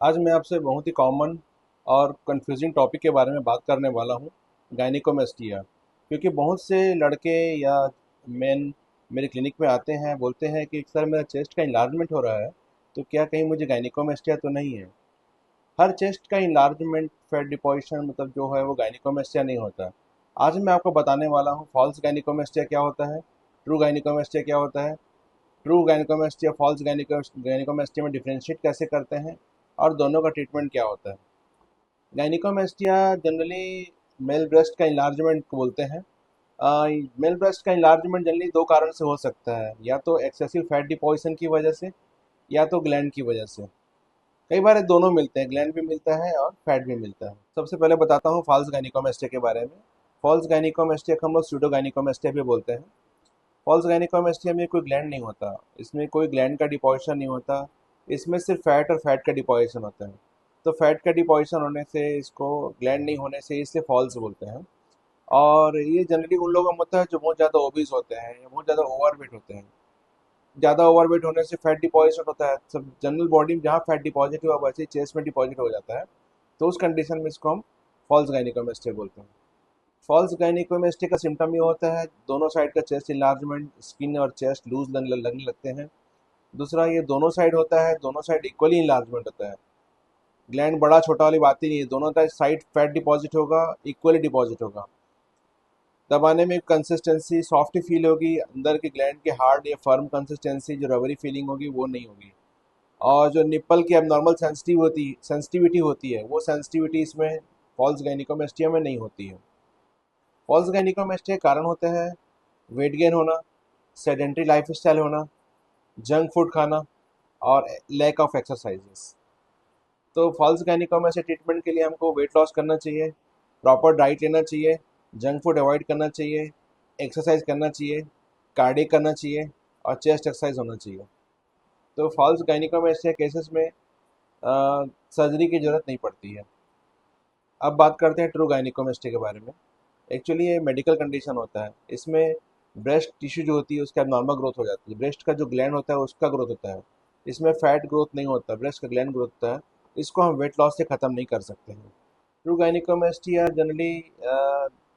आज मैं आपसे बहुत ही कॉमन और कंफ्यूजिंग टॉपिक के बारे में बात करने वाला हूँ, गायनिकोमेस्टिया। क्योंकि बहुत से लड़के या मेन मेरे क्लिनिक में आते हैं, बोलते हैं कि सर मेरा चेस्ट का इन्लार्जमेंट हो रहा है, तो क्या कहीं मुझे गायनिकोमेस्टिया तो नहीं है। हर चेस्ट का इन्लार्जमेंट, फैट डिपॉजिशन मतलब जो है वो गायनिकोमेस्टिया नहीं होता। आज मैं आपको बताने वाला हूँ फॉल्स गायनिकोमेस्टिया क्या होता है, ट्रू गायनिकोमेस्टिया क्या होता है, ट्रू गायनिकोमेस्टिया फॉल्स गायनिकोमेस्टिया में डिफ्रेंशिएट कैसे करते हैं, और दोनों का ट्रीटमेंट क्या होता है। गायनिकोमेस्टिया जनरली मेल ब्रेस्ट का इन्लार्जमेंट को बोलते हैं। मेल ब्रेस्ट का इन्लार्जमेंट जनरली दो कारण से हो सकता है, या तो एक्सेसिव फैट डिपॉजिशन की वजह से, या तो ग्लैंड की वजह से। कई बार ये दोनों मिलते हैं, ग्लैंड भी मिलता है और फैट भी मिलता है। सबसे पहले बताता हूँ फॉल्स गायनिकोमेस्टिया के बारे में। फॉल्स गायनिकोमेस्टिया को हम लोग स्यूडो गायनिकोमेस्टिया भी बोलते हैं। फॉल्स गायनिकोमेस्टिया में कोई ग्लैंड नहीं होता, इसमें कोई ग्लैंड का डिपॉजिशन नहीं होता। इसमें सिर्फ फैट और फैट का डिपॉजिशन होता है। तो फैट का डिपॉजिशन होने से, इसको ग्लैंड नहीं होने से इसे फॉल्स बोलते हैं। और ये जनरली उन लोगों में होता है जो बहुत ज़्यादा ओबीज होते हैं या बहुत ज़्यादा ओवरवेट होते हैं। ज़्यादा ओवरवेट होने से फैट डिपॉजिशन होता है, सब जनरल बॉडी में जहाँ फैट डिपॉजिट हुआ वैसे ही चेस्ट में डिपॉजिट हो जाता है। तो उस कंडीशन में इसको हम फॉल्स गायनिकोमेस्टिया बोलते हैं। फॉल्स गायनिकोमेस्टिया का सिम्टम ये होता है, दोनों साइड का चेस्ट इन्लार्जमेंट, स्किन और चेस्ट लूज लगने लगते हैं। दूसरा, ये दोनों साइड होता है, दोनों साइड इक्वली इन्लार्जमेंट होता है। ग्लैंड बड़ा छोटा वाली बात ही नहीं है, दोनों साइड फैट डिपॉजिट होगा, इक्वली डिपॉजिट होगा। दबाने में कंसिस्टेंसी सॉफ्ट ही फील होगी, अंदर के ग्लैंड के हार्ड या फर्म कंसिस्टेंसी जो रबरी फीलिंग होगी वो नहीं होगी। और जो निप्पल की एबनॉर्मल सेंसिटिविटी होती है, वो सेंसिटिविटी इसमें फॉल्स गायनिकोमेस्टिया में नहीं होती है। फॉल्स गायनिकोमेस्टिया के कारण होते हैं वेट गेन होना, सेडेंट्री लाइफस्टाइल होना, जंक फूड खाना, और लैक ऑफ एक्सरसाइजेस। तो फॉल्स गायनिकोमेस्टिया ट्रीटमेंट के लिए हमको वेट लॉस करना चाहिए, प्रॉपर डाइट लेना चाहिए, जंक फूड अवॉइड करना चाहिए, एक्सरसाइज करना चाहिए, कार्डियक करना चाहिए, और चेस्ट एक्सरसाइज होना चाहिए। तो फॉल्स गायनिकोमेस्टिया केसेस में सर्जरी की ज़रूरत नहीं पड़ती है। अब बात करते हैं ट्रू गायनिकोमेस्टिया के बारे में। एक्चुअली ये मेडिकल कंडीशन होता है, इसमें ब्रेस्ट टिश्यू जो होती है उसका नॉर्मल ग्रोथ हो जाती है, ब्रेस्ट का जो ग्लैंड होता है उसका ग्रोथ होता है। इसमें फैट ग्रोथ नहीं होता, ब्रेस्ट का ग्लैंड ग्रोथ होता है। इसको हम वेट लॉस से ख़त्म नहीं कर सकते हैं। ट्रू गायनिकोमेस्टिया जनरली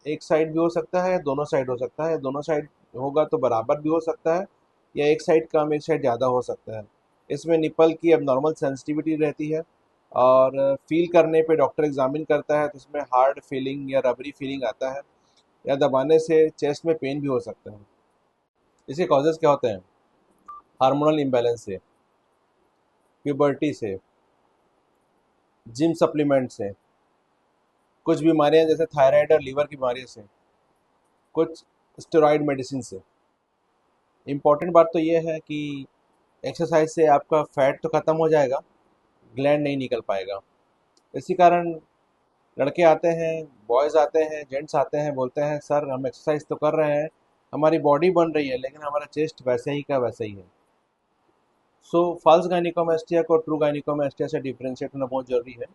एक साइड भी हो सकता है, दोनों साइड हो सकता है, दोनों साइड होगा तो बराबर भी हो सकता है, या एक साइड कम एक साइड ज़्यादा हो सकता है। इसमें निपल की अब नॉर्मल सेंसिटिविटी रहती है, और फील करने पे डॉक्टर एग्जामिन करता है तो इसमें हार्ड फीलिंग या रबरी फीलिंग आता है, या दबाने से चेस्ट में पेन भी हो सकता है। इसके कॉजेज़ क्या होते हैं? हार्मोनल इम्बैलेंस से, प्यूबर्टी से, जिम सप्लीमेंट से, कुछ बीमारियां जैसे थायराइड और लीवर की बीमारियों से, कुछ स्टेरॉइड मेडिसिन से। इम्पॉर्टेंट बात तो ये है कि एक्सरसाइज से आपका फैट तो ख़त्म हो जाएगा, ग्लैंड नहीं निकल पाएगा। इसी कारण लड़के आते हैं, बॉयज़ आते हैं, जेंट्स आते हैं, बोलते हैं सर हम एक्सरसाइज तो कर रहे हैं, हमारी बॉडी बन रही है, लेकिन हमारा चेस्ट वैसे ही का वैसे ही है। सो फॉल्स गायनिकोमेस्टिया को ट्रू गायनिकोमेस्टिया से डिफ्रेंशिएट होना बहुत ज़रूरी है।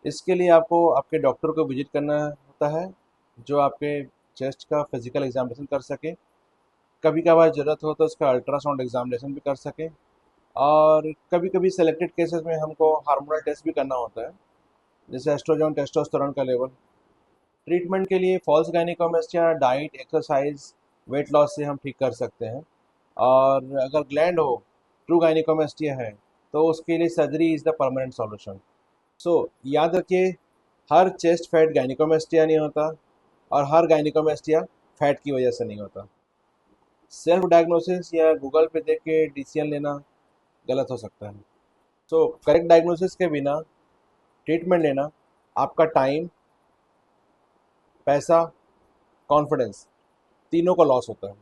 इसके लिए आपको आपके डॉक्टर को विजिट करना होता है, जो आपके चेस्ट का फिजिकल एग्जामिनेशन कर सके, कभी कभार ज़रूरत हो तो उसका अल्ट्रासाउंड एग्जामिनेशन भी कर सके, और कभी कभी सेलेक्टेड केसेस में हमको हार्मोनल टेस्ट भी करना होता है, जैसे एस्ट्रोजन टेस्टोस्टेरोन का लेवल। ट्रीटमेंट के लिए false gynecomastia diet, exercise, weight loss से हम ठीक कर सकते हैं। और अगर ग्लैंड हो, ट्रू गायनिकोमेस्टिया है, तो उसके लिए surgery is the permanent solution. So याद रखिए, हर चेस्ट फैट गायनिकोमेस्टिया नहीं होता, और हर गायनिकोमेस्टिया फैट की वजह से नहीं होता। सेल्फ डायग्नोसिस या गूगल पे देख के डिसीजन लेना गलत हो सकता है। सो करेक्ट डायग्नोसिस के बिना ट्रीटमेंट लेना, आपका टाइम, पैसा, कॉन्फिडेंस, तीनों का लॉस होता है।